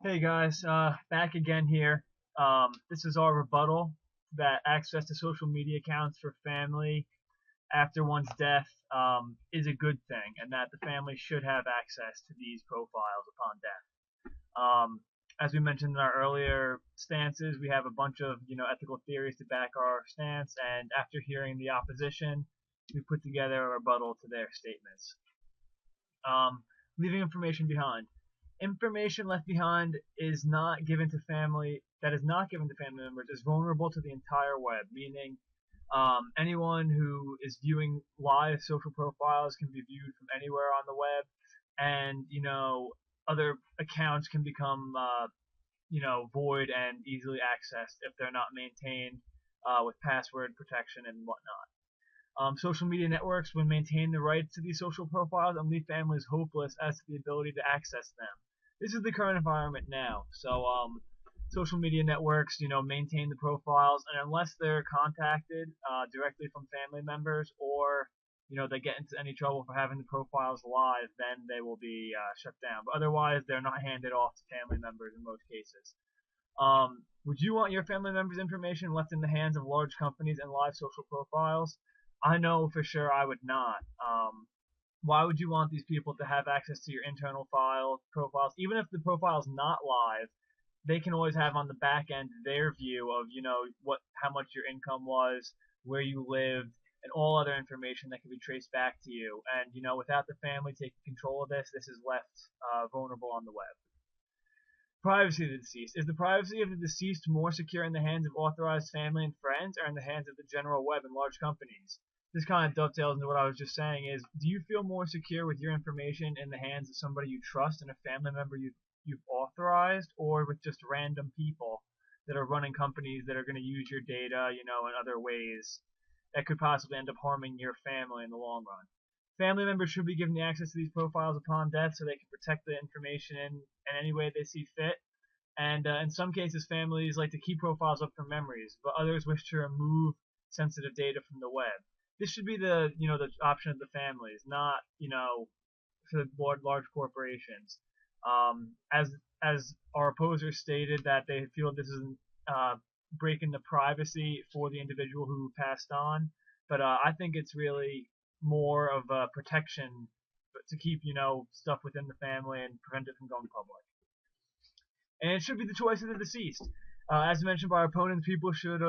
Hey guys, back again here. This is our rebuttal that access to social media accounts for family after one's death is a good thing, and that the family should have access to these profiles upon death. As we mentioned in our earlier stances, we have a bunch of ethical theories to back our stance, and after hearing the opposition, we put together a rebuttal to their statements. Leaving information behind. Information left behind is not given to family that is not given to family members is vulnerable to the entire web, meaning anyone who is viewing live social profiles can be viewed from anywhere on the web, and other accounts can become void and easily accessed if they're not maintained with password protection and whatnot. Social media networks would maintain the rights to these social profiles and leave families hopeless as to the ability to access them. This is the current environment now. So social media networks, maintain the profiles, and unless they're contacted directly from family members, or they get into any trouble for having the profiles live, then they will be shut down. But otherwise, they're not handed off to family members in most cases. Would you want your family members' information left in the hands of large companies and live social profiles? I know for sure I would not. Why would you want these people to have access to your internal profiles, even if the profile's not live? They can always have on the back end their view of how much your income was, where you lived, and all other information that can be traced back to you. And without the family taking control of this is left vulnerable on the web. Privacy of the deceased. Is the privacy of the deceased more secure in the hands of authorized family and friends, or in the hands of the general web and large companies? This kind of dovetails into what I was just saying is, do you feel more secure with your information in the hands of somebody you trust and a family member you've authorized, or with just random people that are running companies that are going to use your data, in other ways that could possibly end up harming your family in the long run? Family members should be given the access to these profiles upon death so they can protect the information in any way they see fit. And in some cases, families like to keep profiles up for memories, but others wish to remove sensitive data from the web. This should be the option of the families, not for the large corporations. As our opposers stated that they feel this is breaking the privacy for the individual who passed on, but I think it's really more of a protection to keep stuff within the family and prevent it from going public. And it should be the choice of the deceased. As mentioned by our opponents, people should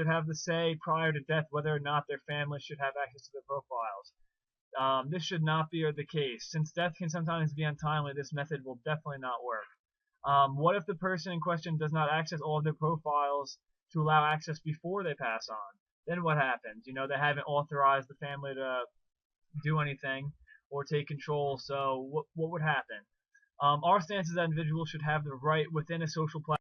have the say prior to death whether or not their family should have access to their profiles. This should not be the case. Since death can sometimes be untimely, this method will definitely not work. What if the person in question does not access all of their profiles to allow access before they pass on? Then what happens? They haven't authorized the family to do anything or take control, so what would happen? Our stance is that individuals should have the right within a social platform